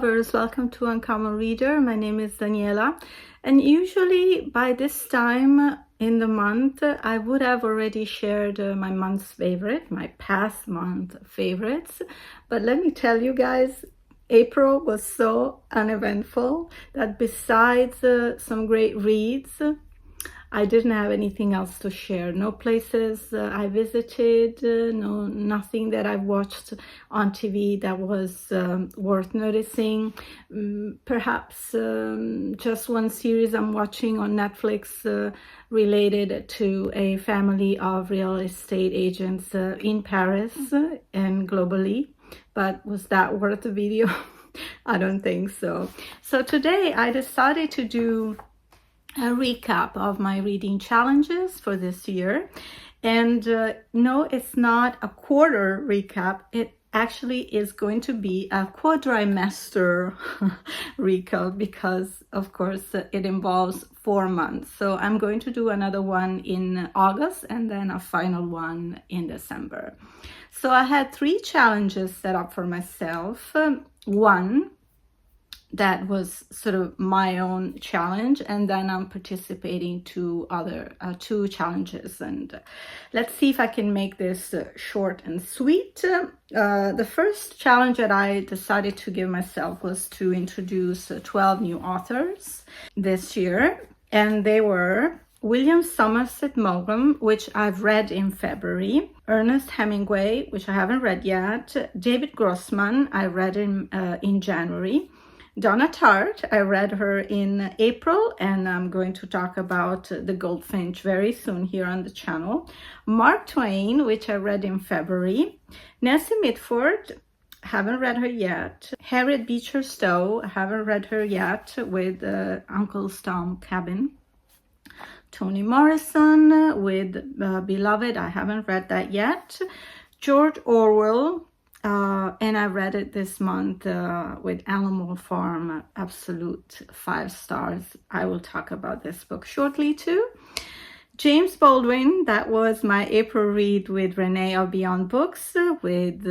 lovers, welcome to Uncommon Reader. My name is Daniela, and usually by this time in the month I would have already shared my month's favorite, my past month favorites, but let me tell you guys, April was so uneventful that besides some great reads, I didn't have anything else to share. No places I visited, nothing that I watched on TV that was worth noticing. Perhaps just one series I'm watching on Netflix related to a family of real estate agents in Paris and globally. But was that worth the video? I don't think so. So today I decided to do a recap of my reading challenges for this year, and no, it's not a quarter recap. It actually is going to be a quadrimester recap because of course it involves 4 months. So I'm going to do another one in August and then a final one in December. So I had 3 challenges set up for myself. One that was sort of my own challenge, and then I'm participating to other 2 challenges, and let's see if I can make this short and sweet. The first challenge that I decided to give myself was to introduce 12 new authors this year, and they were William Somerset Maugham, which I've read in February, Ernest Hemingway, which I haven't read yet, David Grossman, I read in January, Donna Tartt, I read her in April, and I'm going to talk about The Goldfinch very soon here on the channel. Mark Twain, which I read in February. Nancy Mitford, haven't read her yet. Harriet Beecher Stowe, haven't read her yet, with Uncle Tom's Cabin. Toni Morrison with Beloved, I haven't read that yet. George Orwell, and I read it this month with Animal Farm, absolute 5 stars. I will talk about this book shortly too. James Baldwin, that was my April read with Renee of Beyond Books, with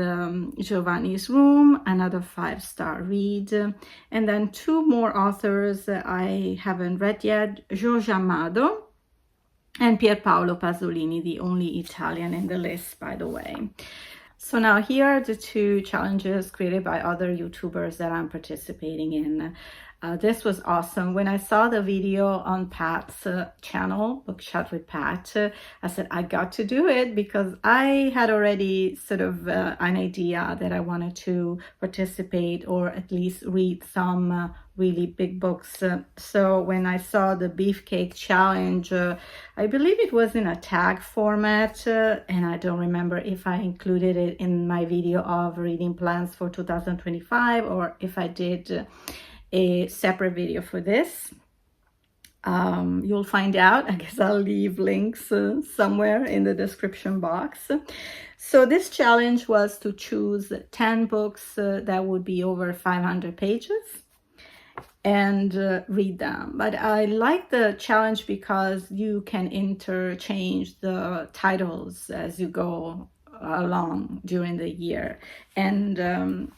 Giovanni's Room, another 5-star read. And then 2 more authors I haven't read yet, Giorgio Amado and Pierpaolo Pasolini, the only Italian in the list, by the way. So now here are the 2 challenges created by other YouTubers that I'm participating in. This was awesome. When I saw the video on Pat's channel, Book Chat with Pat, I said, I got to do it because I had already sort of an idea that I wanted to participate or at least read some really big books. So when I saw the Beefcake challenge, I believe it was in a tag format, and I don't remember if I included it in my video of reading plans for 2025 or if I did a separate video for this. You'll find out. I guess I'll leave links somewhere in the description box. So this challenge was to choose 10 books that would be over 500 pages and read them. But I like the challenge because you can interchange the titles as you go along during the year, and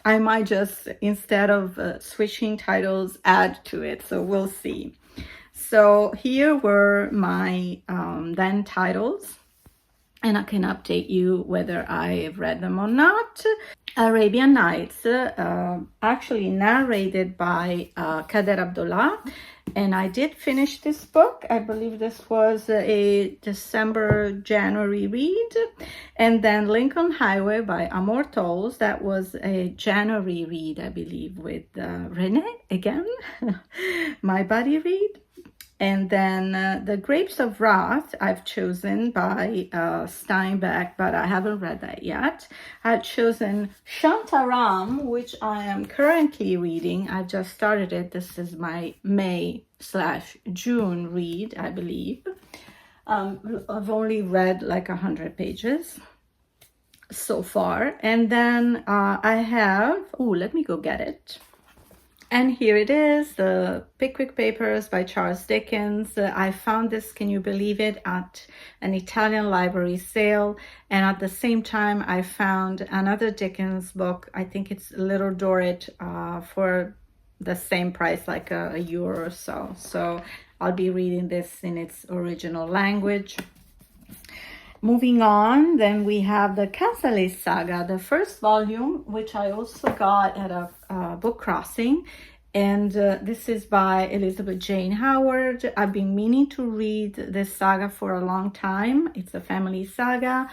I might just, instead of switching titles, add to it, so we'll see. So here were my then titles, and I can update you whether I've read them or not. Arabian Nights, actually narrated by Kader Abdullah, and I did finish this book. I believe this was a January read. And then Lincoln Highway by Amor Towles, that was a January read, I believe, with Renee again, my buddy read. And then The Grapes of Wrath, I've chosen by Steinbeck, but I haven't read that yet. I've chosen Shantaram, which I am currently reading. I just started it. This is my May/June read, I believe. I've only read like 100 pages so far. And then I have, let me go get it. And here it is, the Pickwick Papers by Charles Dickens. I found this, can you believe it, at an Italian library sale. And at the same time, I found another Dickens book. I think it's Little Dorrit for the same price, like a euro or so. So I'll be reading this in its original language. Moving on, then we have the Casale Saga, the first volume, which I also got at a book crossing. And this is by Elizabeth Jane Howard. I've been meaning to read this saga for a long time. It's a family saga.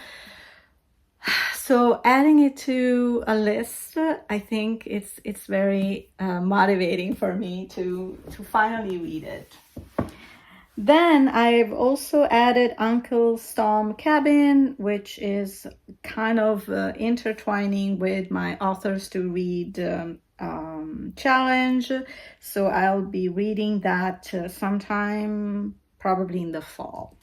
So adding it to a list, I think it's very motivating for me to finally read it. Then I've also added Uncle Storm Cabin, which is kind of intertwining with my authors to read challenge. So I'll be reading that sometime probably in the fall.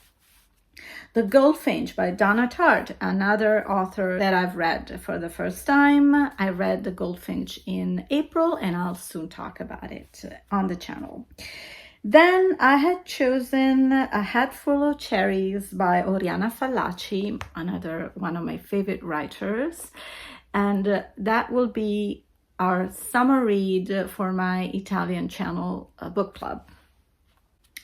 The Goldfinch by Donna Tartt, another author that I've read for the first time. I read The Goldfinch in April, and I'll soon talk about it on the channel. Then I had chosen A Hat Full of Cherries by Oriana Fallaci, another one of my favorite writers. And that will be our summer read for my Italian channel book club.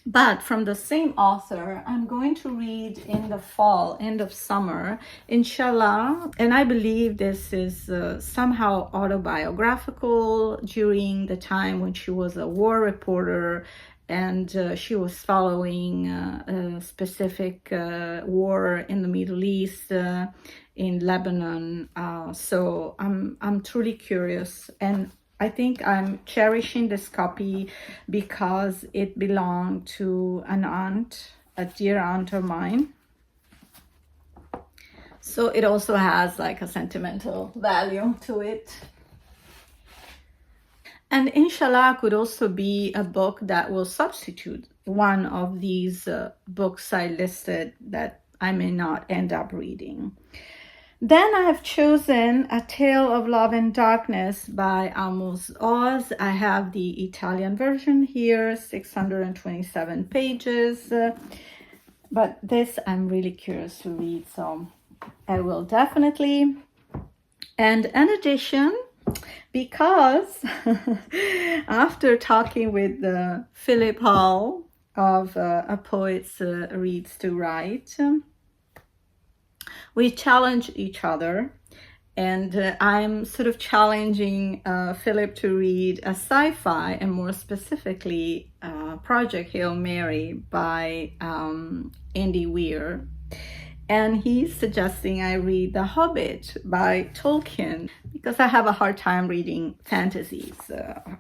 But from the same author, I'm going to read in the fall, end of summer, inshallah. And I believe this is somehow autobiographical during the time when she was a war reporter and she was following a specific war in the Middle East, in Lebanon. So I'm truly curious, and I think I'm cherishing this copy because it belonged to an aunt, a dear aunt of mine. So it also has like a sentimental value to it. And inshallah could also be a book that will substitute one of these books I listed that I may not end up reading. Then I have chosen A Tale of Love and Darkness by Amos Oz. I have the Italian version here, 627 pages. But this I'm really curious to read, so I will definitely. And an addition, because after talking with Philip Hall of A Poet's Reads to Write, we challenge each other, and I'm sort of challenging Philip to read a sci-fi, and more specifically Project Hail Mary by Andy Weir. And he's suggesting I read The Hobbit by Tolkien because I have a hard time reading fantasies.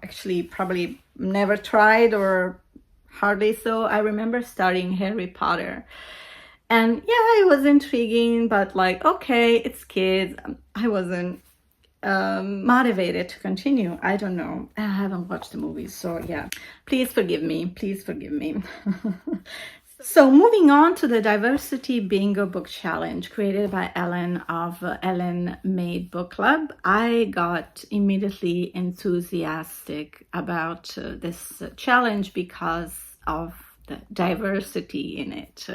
Actually, probably never tried, or hardly so. I remember starting Harry Potter. And yeah, it was intriguing, but like, okay, it's kids. I wasn't motivated to continue. I don't know. I haven't watched the movies, so yeah. Please forgive me. Please forgive me. So moving on to the Diversity Bingo Book Challenge created by Ellen of Ellen Made Book Club. I got immediately enthusiastic about this challenge because of the diversity in it.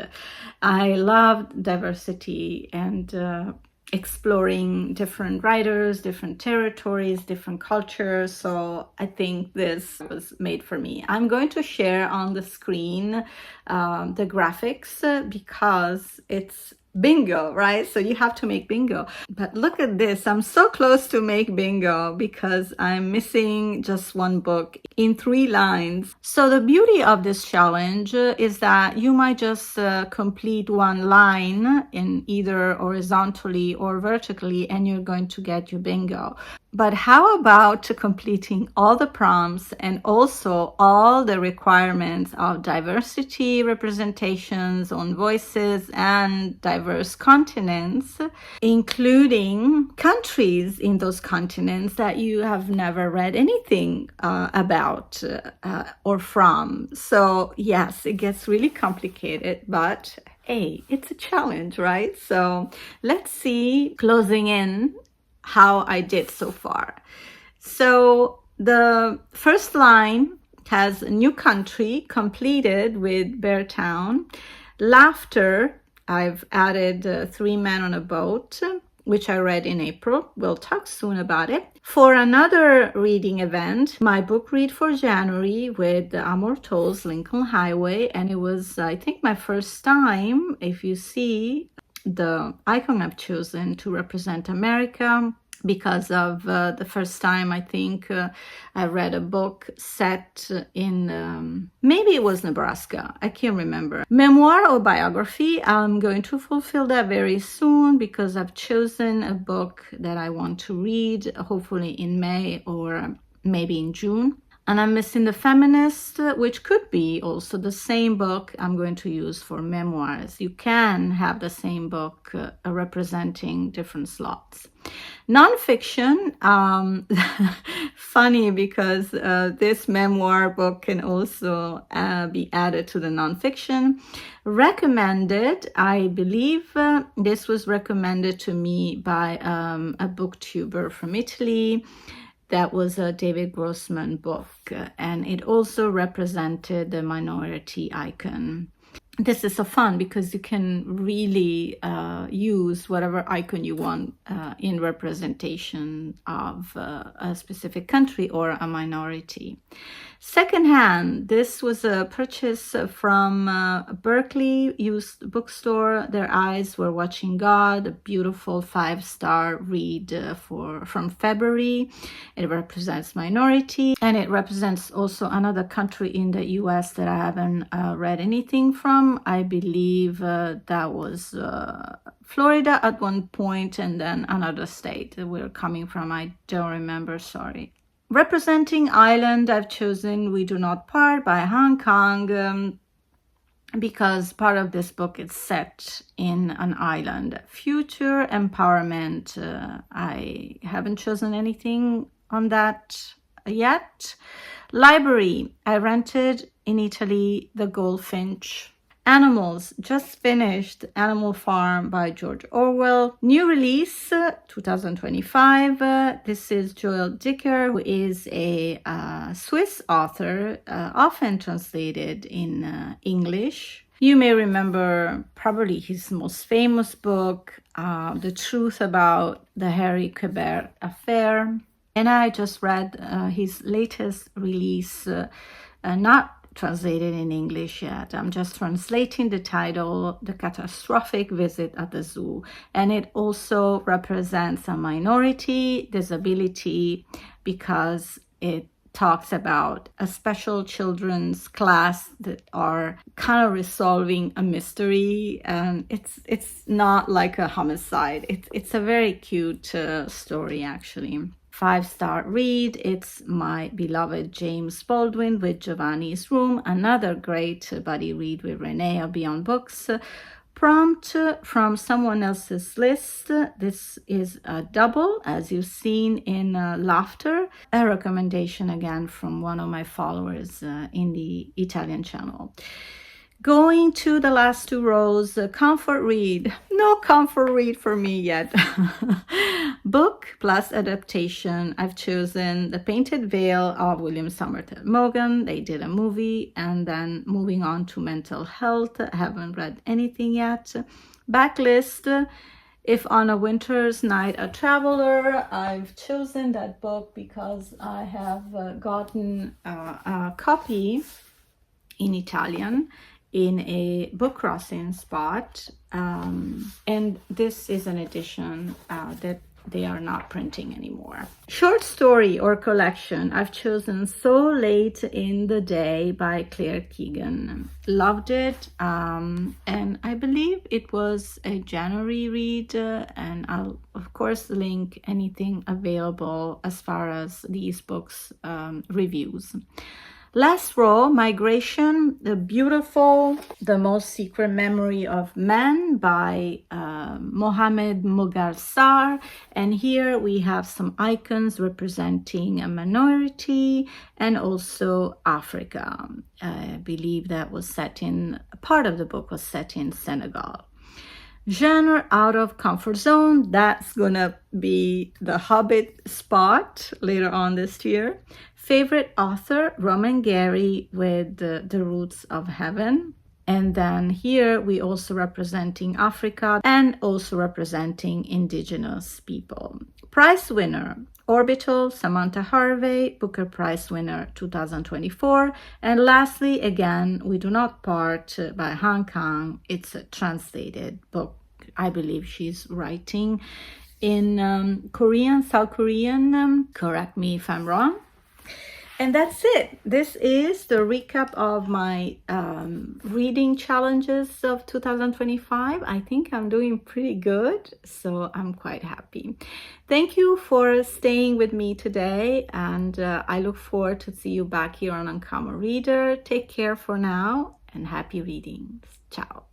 I love diversity and exploring different writers, different territories, different cultures. So I think this was made for me. I'm going to share on the screen the graphics because it's bingo, right? So you have to make bingo. But look at this. I'm so close to make bingo because I'm missing just one book in 3 lines. So the beauty of this challenge is that you might just complete one line in either horizontally or vertically, and you're going to get your bingo. But how about completing all the prompts and also all the requirements of diversity representations on voices and diverse continents, including countries in those continents that you have never read anything about or from. So yes, it gets really complicated, but hey, it's a challenge, right? So let's see, closing in, how I did so far. So the first line has a new country completed with Beartown. Laughter, I've added 3 men on a boat which I read in April. We'll talk soon about it. For another reading event, my book read for January with Amor Tolls Lincoln Highway, and it was, I think, my first time. If you see the icon I've chosen to represent America, because of the first time I think I read a book set in maybe it was Nebraska, I can't remember. Memoir or biography, I'm going to fulfill that very soon because I've chosen a book that I want to read, hopefully in May or maybe in June. And I'm missing The Feminist, which could be also the same book I'm going to use for memoirs. You can have the same book representing different slots. Nonfiction, funny because this memoir book can also be added to the nonfiction. Recommended, I believe this was recommended to me by a booktuber from Italy. That was a David Grossman book, and it also represented the minority icon. This is so fun because you can really use whatever icon you want in representation of a specific country or a minority. Secondhand, this was a purchase from Berkeley used bookstore. Their Eyes Were Watching God, a beautiful 5-star read from February. It represents minority, and it represents also another country in the US that I haven't read anything from. I believe that was Florida at one point, and then another state that we're coming from. I don't remember, sorry. Representing Island, I've chosen We Do Not Part by Hong Kong because part of this book is set in an island. Future empowerment, I haven't chosen anything on that yet. Library, I rented in Italy The Goldfinch. Animals, just finished Animal Farm by George Orwell. New release, 2025. This is Joel Dicker, who is a Swiss author, often translated in English. You may remember probably his most famous book, The Truth About the Harry Quebert Affair. And I just read his latest release, not translated in English yet. I'm just translating the title, The Catastrophic Visit at the Zoo. And it also represents a minority disability because it talks about a special children's class that are kind of resolving a mystery, and it's not like a homicide. It's a very cute story, actually. 5-star read. It's my beloved James Baldwin with Giovanni's Room, another great buddy read with Renee of Beyond Books. Prompt from someone else's list. This is a double, as you've seen in Laughter, a recommendation again from one of my followers in the Italian channel. Going to the last 2 rows, comfort read. No comfort read for me yet. Book plus adaptation. I've chosen The Painted Veil of William Somerset Maugham. They did a movie, and then moving on to mental health. I haven't read anything yet. Backlist. If on a Winter's Night a Traveler. I've chosen that book because I have gotten a copy in Italian in a book crossing spot, and this is an edition that they are not printing anymore. Short story or collection, I've chosen So Late in the Day by Claire Keegan. Loved it, and I believe it was a January read, and I'll of course link anything available as far as these books reviews. Last row, Migration, the beautiful, The Most Secret Memory of Men by Mohammed Mughal. And here we have some icons representing a minority and also Africa. I believe that was set in, part of the book was set in Senegal. Genre out of comfort zone, that's gonna be the Hobbit spot later on this year. Favorite author, Roman Gary with The Roots of Heaven. And then here we also representing Africa and also representing indigenous people. Prize winner, Orbital, Samantha Harvey, Booker Prize winner 2024. And lastly, again, We Do Not Part by Han Kang. It's a translated book. I believe she's writing in Korean, South Korean. Correct me if I'm wrong. And that's it. This is the recap of my reading challenges of 2025. I think I'm doing pretty good, so I'm quite happy. Thank you for staying with me today, and I look forward to see you back here on Uncommon Reader. Take care for now, and happy readings. Ciao.